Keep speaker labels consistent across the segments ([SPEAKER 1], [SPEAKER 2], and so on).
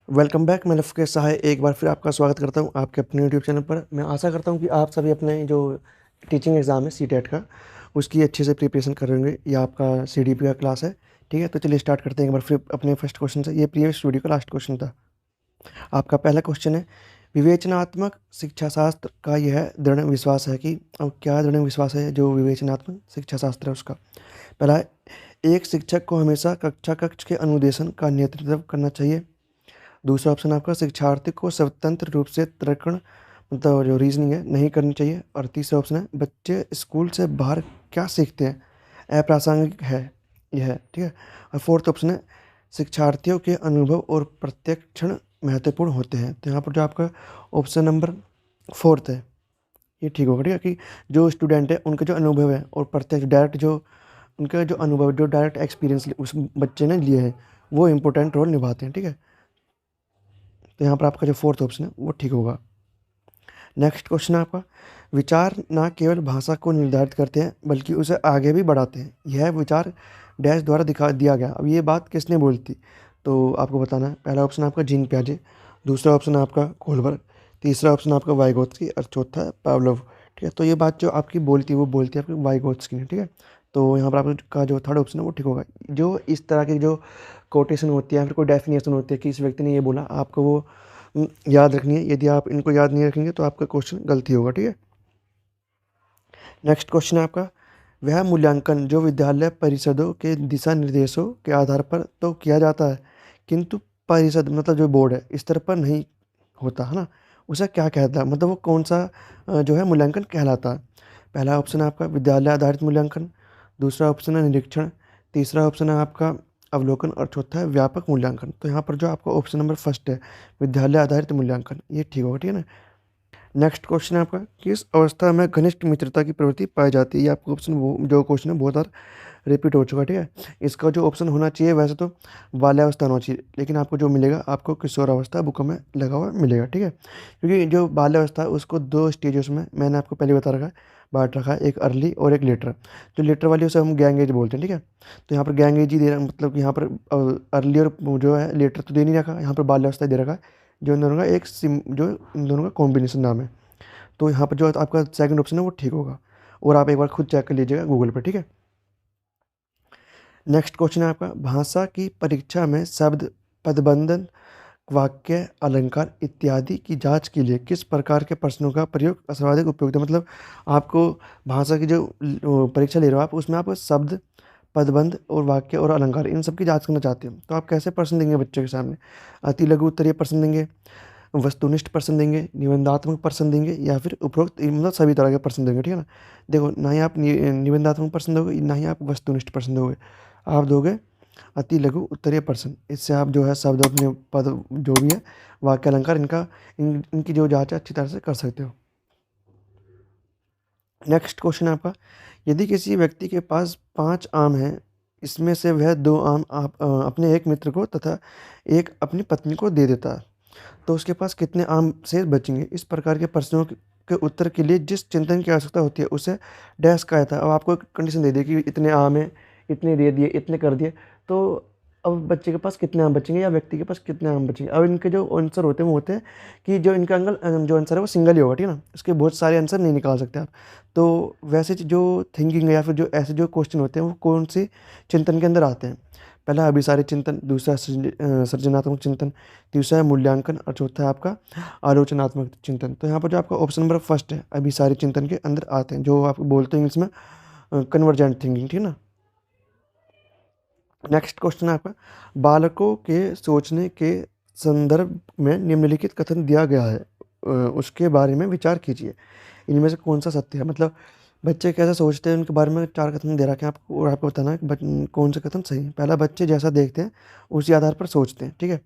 [SPEAKER 1] Welcome back. मैं लफ्केश सहाय एक बार फिर आपका स्वागत करता हूं आपके अपने यूट्यूब चैनल पर। मैं आशा करता हूं कि आप सभी अपने जो टीचिंग एग्ज़ाम है सीटेट का उसकी अच्छे से प्रिपरेशन कर रहे होंगे। या आपका सीडीपी का क्लास है, ठीक है। तो चलिए स्टार्ट करते हैं एक बार फिर अपने फर्स्ट क्वेश्चन से। ये प्रीवियस वीडियो का लास्ट क्वेश्चन था। आपका पहला क्वेश्चन है, विवेचनात्मक शिक्षा शास्त्र का यह दृढ़ विश्वास है कि, अब क्या दृढ़ विश्वास है जो विवेचनात्मक शिक्षा शास्त्र है उसका। पहला है, एक शिक्षक को हमेशा कक्षा कक्ष के अनुदेशन का नेतृत्व करना चाहिए। दूसरा ऑप्शन आपका, शिक्षार्थी को स्वतंत्र रूप से तर्कण मतलब जो रीजनिंग है नहीं करनी चाहिए। और तीसरा ऑप्शन है, बच्चे स्कूल से बाहर क्या सीखते हैं अप्रासंगिक है यह है, ठीक है। और फोर्थ ऑप्शन है, शिक्षार्थियों के अनुभव और प्रत्यक्षण महत्वपूर्ण होते हैं। तो यहाँ पर जो आपका ऑप्शन नंबर फोर्थ है ये ठीक होगा, ठीक है। कि जो स्टूडेंट है उनके जो अनुभव है और प्रत्यक्ष डायरेक्ट जो उनका जो अनुभव जो डायरेक्ट एक्सपीरियंस उस बच्चे ने लिए हैं वो इम्पोर्टेंट रोल निभाते हैं, ठीक है। तो यहाँ पर आपका जो फोर्थ ऑप्शन है वो ठीक होगा। नेक्स्ट क्वेश्चन है आपका, विचार ना केवल भाषा को निर्धारित करते हैं बल्कि उसे आगे भी बढ़ाते हैं। यह विचार डैश द्वारा दिखा दिया गया। अब ये बात किसने बोली थी तो आपको बताना है। पहला ऑप्शन आपका जीन प्याजे, दूसरा ऑप्शन आपका कोलबर्ग, तीसरा ऑप्शन आपका वाइगोत्स्की और चौथा है पावलोव, ठीक है। तो ये बात जो आपकी बोलती है वो बोलती है आपकी वाइगोत्स्की ने, ठीक है। तो यहाँ पर आपका जो थर्ड ऑप्शन है वो ठीक होगा। जो इस तरह की जो कोटेशन होती है या फिर कोई डेफिनेशन होती है कि इस व्यक्ति ने ये बोला, आपको वो याद रखनी है। यदि आप इनको याद नहीं रखेंगे तो आपका क्वेश्चन गलती होगा, ठीक है। नेक्स्ट क्वेश्चन है आपका, वह मूल्यांकन जो विद्यालय परिषदों के दिशा निर्देशों के आधार पर तो किया जाता है किंतु परिषद मतलब जो बोर्ड है स्तर पर नहीं होता है ना, उसे क्या कहता है, मतलब वो कौन सा जो है मूल्यांकन कहलाता है। पहला ऑप्शन है आपका विद्यालय आधारित मूल्यांकन, दूसरा ऑप्शन है निरीक्षण, तीसरा ऑप्शन है आपका अवलोकन और चौथा है व्यापक मूल्यांकन। तो यहाँ पर जो आपका ऑप्शन नंबर फर्स्ट है विद्यालय आधारित मूल्यांकन ये ठीक होगा, ठीक है ना। नेक्स्ट क्वेश्चन है आपका, किस अवस्था में घनिष्ठ मित्रता की प्रवृत्ति पाई जाती है। ये आपका ऑप्शन वो जो क्वेश्चन है बहुत बार रिपीट हो चुका है, ठीक है। इसका जो ऑप्शन होना चाहिए वैसे तो बाल्यावस्था होना चाहिए, लेकिन आपको जो मिलेगा आपको किशोरावस्था बुक में लगा हुआ मिलेगा, ठीक है। क्योंकि जो बाल्यावस्था है उसको दो स्टेजेस में मैंने आपको पहले बता रखा है, बांट रखा है, एक अर्ली और एक लेटर। जो लेटर वाली उसे हम गैंग एज बोलते हैं, ठीक है। तो यहाँ पर गैंग एज ही दे रहा मतलब कि यहाँ पर अर्ली और जो है लेटर तो दे नहीं रखा, यहाँ पर बाल्यावस्था दे रखा है। जो इन दोनों का एक सिम जो इन दोनों का कॉम्बिनेशन नाम है। तो यहाँ पर जो आपका सेकंड ऑप्शन है वो ठीक होगा, और आप एक बार खुद चेक कर लीजिएगा गूगल पर, ठीक है। नेक्स्ट क्वेश्चन है आपका, भाषा की परीक्षा में शब्द पदबंधन वाक्य अलंकार इत्यादि की जांच के लिए किस प्रकार के प्रश्नों का प्रयोग सर्वाधिक उपयुक्त है। मतलब आपको भाषा की जो परीक्षा ले रहे हो आप, उसमें आप शब्द पदबंध और वाक्य और अलंकार इन सब की जांच करना चाहते हो, तो आप कैसे प्रश्न देंगे बच्चों के सामने। अति लघु उत्तरीय प्रश्न देंगे, वस्तुनिष्ठ प्रश्न देंगे, निबंधात्मक प्रश्न देंगे, या फिर उपरोक्त मतलब सभी तरह के प्रश्न देंगे, ठीक है ना। देखो, ना ही आप निबंधात्मक प्रश्न दोगे ना ही आप वस्तुनिष्ठ प्रश्न दोगे, आप दोगे अति लघु उत्तरीय प्रश्न। इससे आप जो है शब्द अपने पद जो भी है वाक्य अलंकार इनकी जो जांच है अच्छी तरह से कर सकते हो। नेक्स्ट क्वेश्चन है आपका, यदि किसी व्यक्ति के पास 5 आम हैं, इसमें से वह 2 आम आप अपने एक मित्र को तथा एक अपनी पत्नी को दे देता है, तो उसके पास कितने आम शेष बचेंगे। इस प्रकार के प्रश्नों के उत्तर के लिए जिस चिंतन की आवश्यकता होती है उसे डैश कहा जाता है। अब आपको एक कंडीशन दे दी कि इतने आम हैं, इतने दे दिए, इतने कर दिए, तो अब बच्चे के पास कितने आम बचेंगे या व्यक्ति के पास कितने आम बचेंगे। अब इनके जो आंसर होते हैं वो होते हैं कि जो इनका जो आंसर है वो सिंगल ही होगा, ठीक है ना। इसके बहुत सारे आंसर नहीं निकाल सकते आप। तो वैसे जो थिंकिंग है या फिर जो ऐसे जो क्वेश्चन होते हैं वो कौन से चिंतन के अंदर आते हैं। पहला अभिसारी चिंतन, दूसरा सृजनात्मक चिंतन, तीसरा है मूल्यांकन और चौथा है आपका आलोचनात्मक चिंतन। तो यहाँ पर जो आपका ऑप्शन नंबर फर्स्ट है अभिसारी चिंतन के अंदर आते हैं, जो आप बोलते हैं इंग्लिश में कन्वर्जेंट थिंकिंग, ठीक है ना। नेक्स्ट क्वेश्चन है आपका, बालकों के सोचने के संदर्भ में निम्नलिखित कथन दिया गया है, उसके बारे में विचार कीजिए। इनमें से कौन सा सत्य है। मतलब बच्चे कैसे सोचते हैं उनके बारे में 4 कथन दे रखे हैं आपको, और आपको बताना है कि कौन से कथन सही है। पहला, बच्चे जैसा देखते हैं उसी आधार पर सोचते हैं, ठीक है।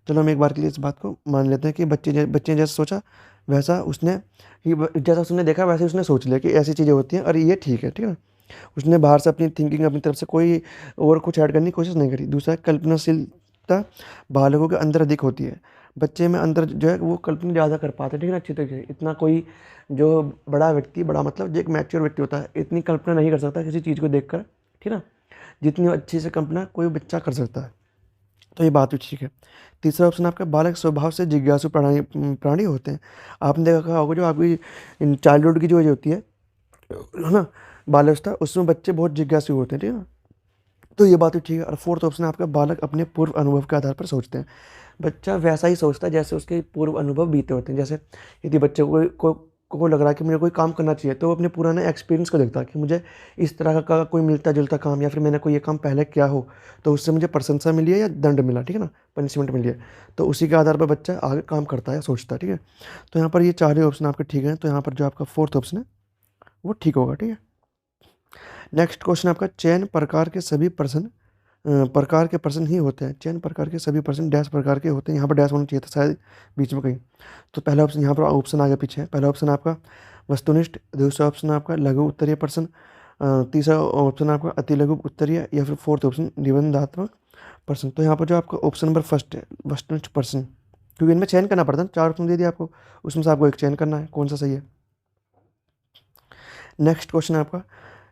[SPEAKER 1] चलो हम एक बार के लिए इस बात को मान लेते हैं कि बच्चे ने जैसा सोचा वैसा उसने जैसा उसने देखा वैसे उसने सोच लिया कि ऐसी चीज़ें होती हैं और ये ठीक है, ठीक है ना। उसने बाहर से अपनी थिंकिंग अपनी तरफ से कोई और कुछ ऐड करने की कोशिश नहीं करी। दूसरा, कल्पनाशीलता बालकों के अंदर अधिक होती है। बच्चे में अंदर जो है वो कल्पना ज़्यादा कर पाते हैं, ठीक है ना, अच्छी तरीके से। इतना कोई जो बड़ा व्यक्ति, बड़ा मतलब जो एक मैच्योर व्यक्ति होता है, इतनी कल्पना नहीं कर सकता किसी चीज़ को देखकर, ठीक है ना, जितनी अच्छी से कल्पना कोई बच्चा कर सकता है। तो ये बात भी ठीक है। तीसरा ऑप्शन आपका बालक स्वभाव से जिज्ञासु प्राणी प्राणी होते हैं। आपने देखा होगा जो आपकी चाइल्डहुड की जो एज होती है ना, बाल्यावस्था, उसमें बच्चे बहुत जिज्ञासु होते हैं, ठीक है ना। तो ये बात भी ठीक है। और फोर्थ ऑप्शन है आपका बालक अपने पूर्व अनुभव के आधार पर सोचते हैं। बच्चा वैसा ही सोचता है जैसे उसके पूर्व अनुभव बीते होते हैं। जैसे यदि बच्चे को लग रहा है कि मुझे कोई काम करना चाहिए, तो वो अपने पुराने एक्सपीरियंस को देखता है कि मुझे इस तरह का कोई मिलता जुलता काम, या फिर मैंने कोई ये काम पहले किया हो तो उससे मुझे प्रशंसा मिली है या दंड मिला, ठीक है ना, पनिशमेंट मिली है। तो उसी के आधार पर बच्चा आगे काम करता है, सोचता है, ठीक है। तो यहाँ पर ये चारों ऑप्शन आपके ठीक हैं। तो यहाँ पर जो आपका फोर्थ ऑप्शन है वो ठीक होगा, ठीक है। नेक्स्ट क्वेश्चन आपका चयन प्रकार के सभी प्रश्न प्रकार के प्रश्न ही होते हैं। चयन प्रकार के सभी प्रश्न डैश प्रकार के होते हैं। यहाँ पर डैश होना चाहिए था शायद बीच में कहीं। तो पहला ऑप्शन, यहाँ पर ऑप्शन आगे पीछे है। पहला ऑप्शन आपका वस्तुनिष्ठ, दूसरा ऑप्शन आपका लघु उत्तरीय प्रश्न, तीसरा ऑप्शन आपका अति लघु उत्तरीय, या फिर फोर्थ ऑप्शन निबंधात्मक प्रश्न। तो यहाँ पर जो आपका ऑप्शन नंबर फर्स्ट है वस्तुनिष्ठ प्रश्न, क्योंकि इनमें चयन करना पड़ता है। 4 ऑप्शन दे दिया आपको, उसमें से आपको एक चयन करना है कौन सा सही है। नेक्स्ट क्वेश्चन आपका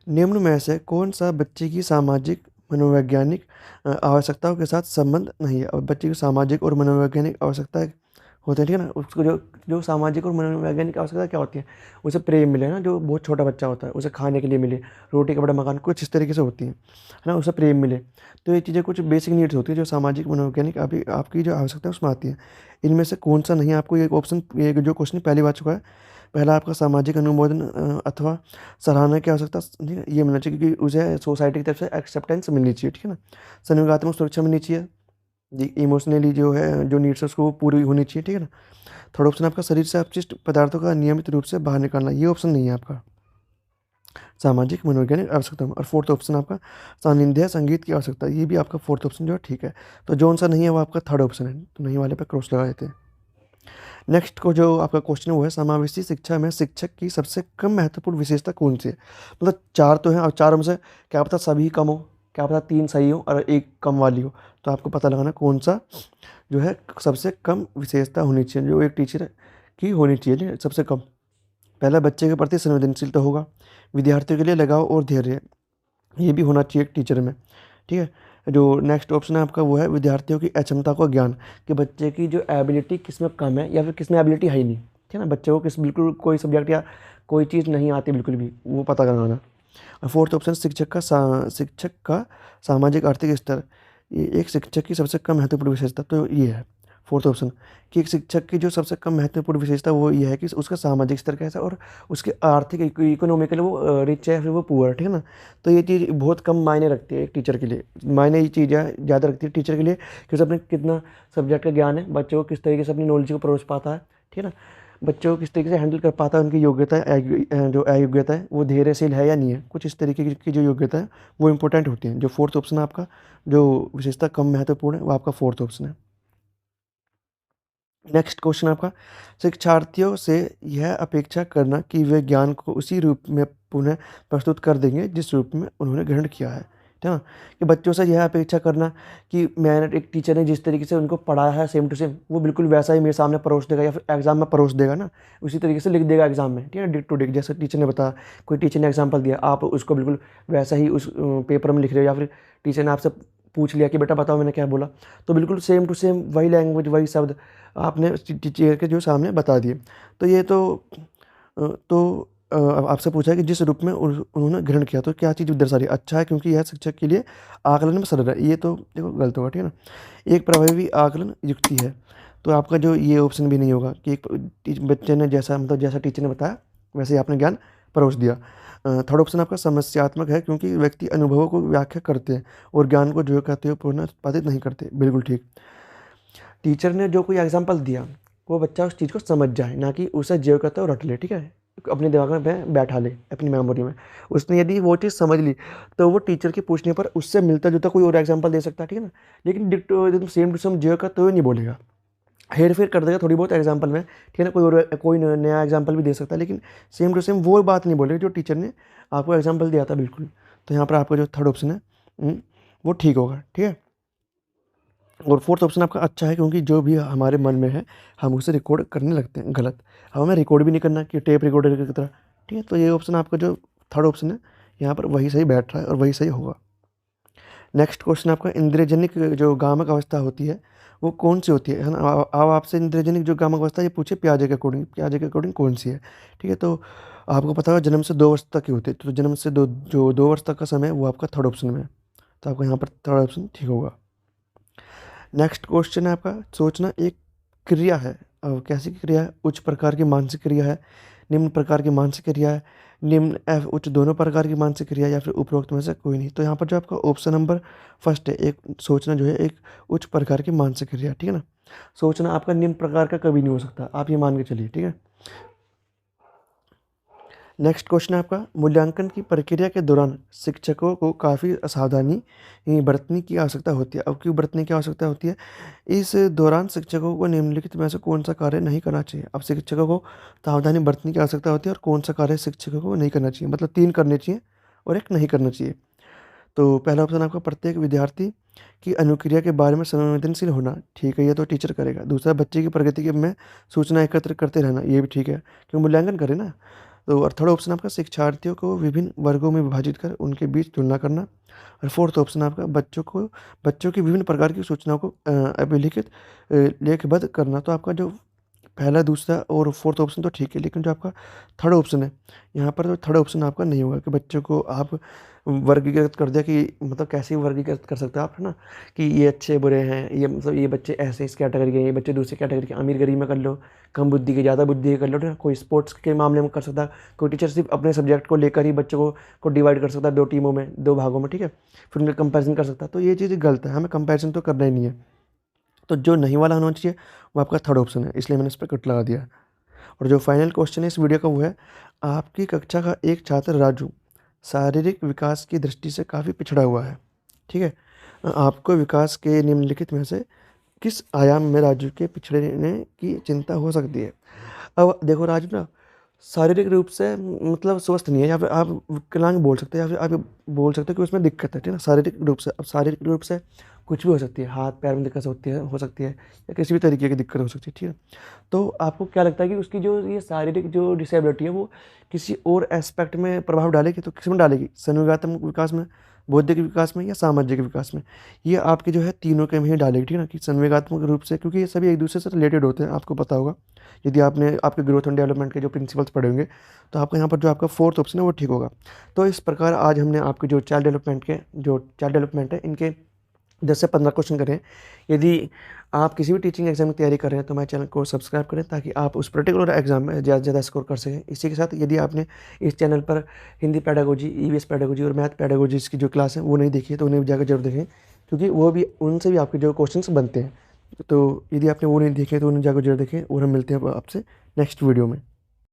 [SPEAKER 1] निम्न में से कौन सा बच्चे की सामाजिक मनोवैज्ञानिक आवश्यकताओं के साथ संबंध नहीं है। और बच्चे की सामाजिक और मनोवैज्ञानिक आवश्यकताएं होते हैं, ठीक है ना। उसको जो जो सामाजिक और मनोवैज्ञानिक आवश्यकता क्या होती है, उसे प्रेम मिले ना, जो बहुत छोटा बच्चा होता है उसे खाने के लिए मिले, रोटी कपड़ा मकान, कुछ इस तरीके से होती है ना, उसे प्रेम मिले। तो ये चीज़ें कुछ बेसिक नीड्स होती है जो सामाजिक मनोवैज्ञानिक आपकी जो आवश्यकता है उसमें आती है। इनमें से कौन सा नहीं है, आपको ये ऑप्शन, ये जो क्वेश्चन पहली बार चुका है, पहला आपका सामाजिक अनुमोदन अथवा सराहना की आवश्यकता, ठीक है, ये मिलना चाहिए, क्योंकि उसे सोसाइटी की तरफ से एक्सेप्टेंस मिलनी चाहिए, ठीक है ना। संयोगात्मक सुरक्षा मिलनी चाहिए, जी इमोशनली जो है जो नीड्स है उसको वो पूरी होनी चाहिए, ठीक है ना। थर्ड ऑप्शन आपका शरीर से अपशिष्ट पदार्थों का नियमित रूप से बाहर निकालना, ये ऑप्शन नहीं है आपका सामाजिक मनोवैज्ञानिक आवश्यकता में। और फोर्थ ऑप्शन आपका सानिध्य संगीत की आवश्यकता, ये भी आपका फोर्थ ऑप्शन जो है ठीक है। तो जो सा नहीं है वो आपका थर्ड ऑप्शन है, तो नहीं वाले पे क्रॉस लगा देते हैं। नेक्स्ट को जो आपका क्वेश्चन है वो है समावेशी शिक्षा में शिक्षक की सबसे कम महत्वपूर्ण विशेषता कौन सी है। मतलब 4 तो हैं और चारों में से क्या पता सभी कम हो, क्या पता 3 सही हो और 1 कम वाली हो। तो आपको पता लगाना कौन सा जो है सबसे कम विशेषता होनी चाहिए, जो एक टीचर की होनी चाहिए, ठीक है, सबसे कम। पहला बच्चे के प्रति संवेदनशील तो होगा, विद्यार्थियों के लिए लगाव और धैर्य, ये भी होना चाहिए एक टीचर में, ठीक है। जो नेक्स्ट ऑप्शन है आपका वो है विद्यार्थियों की अक्षमता को ज्ञान, कि बच्चे की जो एबिलिटी किस में कम है या फिर किस में एबिलिटी है ही नहीं, ठीक है ना। बच्चे को किस बिल्कुल कोई सब्जेक्ट या कोई चीज़ नहीं आती बिल्कुल भी, वो पता लगाना। और फोर्थ ऑप्शन शिक्षक का सामाजिक आर्थिक स्तर, ये एक शिक्षक की सबसे कम महत्वपूर्ण विशेषता तो ये है फोर्थ ऑप्शन, कि एक शिक्षक की जो सबसे कम महत्वपूर्ण विशेषता वो ये है कि उसका सामाजिक स्तर कैसा और उसके आर्थिक इकोनॉमिकली वो रिच है या फिर वो पुअर है, ठीक है ना। तो ये चीज़ बहुत कम मायने रखती है एक टीचर के लिए, मायने ये चीज़ ज़्यादा रखती है टीचर के लिए कि उसे अपने कितना सब्जेक्ट का ज्ञान है, बच्चों को किस तरीके से अपनी नॉलेज को परोस पाता है, ठीक है ना। बच्चों को किस तरीके से हैंडल कर पाता है, उनकी योग्यता जो अयोग्यता है वो धैर्यशील है या नहीं है, कुछ इस तरीके की जो योग्यता है वो इंपॉर्टेंट होती है। जो फोर्थ ऑप्शन है आपका जो विशेषता कम महत्वपूर्ण है वो आपका फोर्थ ऑप्शन है। नेक्स्ट क्वेश्चन आपका शिक्षार्थियों से यह अपेक्षा करना कि वे ज्ञान को उसी रूप में पुनः प्रस्तुत कर देंगे जिस रूप में उन्होंने ग्रहण किया है, ठीक है ना। कि बच्चों से यह अपेक्षा करना कि मैंने एक टीचर ने जिस तरीके से उनको पढ़ाया है सेम टू सेम वो बिल्कुल वैसा ही मेरे सामने परोस देगा या फिर एग्जाम में परोस देगा ना, उसी तरीके से लिख देगा एग्जाम में, ठीक है, डिक टू डिक। जैसे टीचर ने बताया, कोई टीचर ने एग्जाम्पल दिया, आप उसको बिल्कुल वैसा ही उस पेपर में लिख रहे हो, या फिर टीचर ने आपसे पूछ लिया कि बेटा बताओ मैंने क्या बोला, तो बिल्कुल सेम टू सेम वही लैंग्वेज वही शब्द आपने टीचर के जो सामने बता दिए। तो ये आपसे पूछा है कि जिस रूप में उन्होंने ग्रहण किया, तो क्या चीज़ दर्शा रही है, अच्छा है क्योंकि यह शिक्षक के लिए आकलन में सरल है, ये तो देखो गलत होगा, ठीक है ना। एक प्रभावी आकलन युक्ति है, तो आपका जो ये ऑप्शन भी नहीं होगा कि एक बच्चे ने जैसा मतलब जैसा टीचर ने बताया वैसे ही आपने ज्ञान परोस दिया। थर्ड ऑप्शन आपका समस्यात्मक है क्योंकि व्यक्ति अनुभवों को व्याख्या करते हैं और ज्ञान को जो कहते हैं पूर्ण उत्पादित नहीं करते, बिल्कुल ठीक। टीचर ने जो कोई एग्जाम्पल दिया वो बच्चा उस चीज़ को समझ जाए, ना कि उसे जो कहते हो रट ले, ठीक है, अपने दिमाग में बैठा ले अपनी मेमोरी में। उसने यदि वो चीज़ समझ ली तो वो टीचर के पूछने पर उससे मिलता जुलता कोई और एग्जाम्पल दे सकता है, ठीक है ना। लेकिन डिक्टो एकदम सेम टू सेम जो कहते हुए नहीं बोलेगा, हेर फेर कर देगा थोड़ी बहुत एग्जाम्पल में, ठीक है ना। कोई नया एग्जाम्पल भी दे सकता है, लेकिन सेम टू सेम वो बात नहीं बोलेगा जो टीचर ने आपको एग्जाम्पल दिया था, बिल्कुल। तो यहाँ पर आपका जो थर्ड ऑप्शन है वो ठीक होगा, ठीक है। और फोर्थ ऑप्शन आपका अच्छा है क्योंकि जो भी हमारे मन में है हम उसे रिकॉर्ड करने लगते हैं, गलत। हमें रिकॉर्ड भी नहीं करना कि टेप रिकॉर्डर की तरह, ठीक है। तो ये ऑप्शन आपका जो थर्ड ऑप्शन है यहाँ पर वही सही बैठ रहा है और वही सही होगा। नेक्स्ट क्वेश्चन आपका इंद्रियजनिक जो गामक अवस्था होती है वो कौन सी होती है ना। अब आपसे इंद्रियजनिक जो गामक अवस्था ये पूछे पियाजे के अकॉर्डिंग कौन सी है, ठीक है। तो आपको पता होगा जन्म से 2 वर्ष तक की होती है, तो जन्म से 2 वर्ष तक का समय है वो आपका थर्ड ऑप्शन में है, तो आपको यहाँ पर थर्ड ऑप्शन ठीक होगा। नेक्स्ट क्वेश्चन है आपका सोचना एक क्रिया है। अब कैसी क्रिया है? उच्च प्रकार की मानसिक क्रिया है, निम्न प्रकार की मानसिक क्रिया है, निम्न एफ उच्च दोनों प्रकार की मानसिक क्रिया, या फिर उपरोक्त में से कोई नहीं। तो यहाँ पर जो आपका ऑप्शन नंबर फर्स्ट है, एक सोचना जो है एक उच्च प्रकार की मानसिक क्रिया, ठीक है ना। सोचना आपका निम्न प्रकार का कभी नहीं हो सकता, आप ये मान के चलिए, ठीक है। नेक्स्ट क्वेश्चन है आपका मूल्यांकन की प्रक्रिया के दौरान शिक्षकों को काफ़ी सावधानी बरतने की आवश्यकता होती है। अब क्यों बरतने की आवश्यकता होती है? इस दौरान शिक्षकों को निम्नलिखित में से कौन सा कार्य नहीं करना चाहिए। अब शिक्षकों को सावधानी बरतने की आवश्यकता होती है और कौन सा कार्य शिक्षकों को नहीं करना चाहिए, मतलब 3 करने चाहिए और 1 नहीं करना चाहिए। तो पहला ऑप्शन आपका प्रत्येक विद्यार्थी की अनुक्रिया के बारे में संवेदनशील होना, ठीक है, ये तो टीचर करेगा। दूसरा बच्चे की प्रगति के में सूचना एकत्र करते रहना, ये भी ठीक है क्योंकि मूल्यांकन करे ना। तो और थर्ड ऑप्शन आपका शिक्षार्थियों को विभिन्न वर्गों में विभाजित कर उनके बीच तुलना करना। और फोर्थ ऑप्शन आपका बच्चों की विभिन्न प्रकार की सूचनाओं को अभिलिखित लेखबद्ध करना। तो आपका जो पहला, दूसरा और फोर्थ ऑप्शन तो ठीक है, लेकिन जो आपका थर्ड ऑप्शन है यहाँ पर, तो थर्ड ऑप्शन आपका नहीं होगा कि बच्चों को आप वर्गीकृत कर दिया कि मतलब कैसे वर्गीकृत कर सकते हो आप, है ना, कि ये अच्छे बुरे हैं, ये मतलब ये बच्चे ऐसे इस कैटेगरी के हैं, ये बच्चे दूसरे कैटेगरी के, अमीर गरीब में कर लो, कम बुद्धि के ज़्यादा बुद्धि के कर लो, कोई स्पोर्ट्स के मामले में कर सकता है, कोई टीचर सिर्फ अपने सब्जेक्ट को लेकर ही बच्चों को डिवाइड कर सकता है 2 टीमों में, 2 भागों में, ठीक है, फिर उनका कंपेरिजन कर सकता है। तो ये चीज़ गलत है, हमें कंपेरिजन तो करना ही नहीं है। तो जो नहीं वाला होना चाहिए वो आपका थर्ड ऑप्शन है, इसलिए मैंने इस पर कट लगा दिया। और जो फाइनल क्वेश्चन है इस वीडियो का वो है, आपकी कक्षा का एक छात्र राजू शारीरिक विकास की दृष्टि से काफ़ी पिछड़ा हुआ है, ठीक है। आपको विकास के निम्नलिखित में से किस आयाम में राजू के पिछड़ने की चिंता हो सकती है। अब देखो राजू ना शारीरिक रूप से मतलब स्वस्थ नहीं है, या फिर आप विकलांग बोल सकते हैं, या फिर आप बोल सकते हैं कि उसमें दिक्कत है, ठीक है ना, शारीरिक रूप से। अब शारीरिक रूप से कुछ भी हो सकती है, हाथ पैर में दिक्कत हो सकती है या किसी भी तरीके की दिक्कत हो सकती है, ठीक है। तो आपको क्या लगता है कि उसकी जो ये शारीरिक जो डिसेबिलिटी है वो किसी और एस्पेक्ट में प्रभाव डालेगी? तो किस में डालेगी? संवेगात्मक विकास में, बौद्धिक विकास में, या सामाजिक विकास में? ये आपके जो है तीनों के में ही डालेगी, ठीक है ना, कि संवेगात्मक रूप से, क्योंकि ये सभी एक दूसरे से रिलेटेड होते हैं, आपको पता होगा यदि आपने आपके ग्रोथ एंड डेवलपमेंट के जो प्रिंसिपल्स पढ़े होंगे, तो आपका यहाँ पर जो आपका फोर्थ ऑप्शन है वो ठीक होगा। तो इस प्रकार आज हमने आपके जो चाइल्ड डेवलपमेंट है इनके 10 से 15 क्वेश्चन करें। यदि आप किसी भी टीचिंग एग्जाम की तैयारी कर रहे हैं तो मेरे चैनल को सब्सक्राइब करें ताकि आप उस पर्टिकुलर एग्जाम में ज़्यादा से ज़्यादा स्कोर कर सकें। इसी के साथ यदि आपने इस चैनल पर हिंदी पेडागोजी, ईवीएस पेडागोजी और मैथ पेडागोजी की जो क्लास है वो नहीं देखी है तो उन्हें जाकर जरूर देखें, क्योंकि वो भी उनसे भी आपके जो क्वेश्चन बनते हैं। तो यदि आपने वो नहीं देखे तो उन्हें जाकर जरूर देखें, और हम मिलते हैं आपसे नेक्स्ट वीडियो में।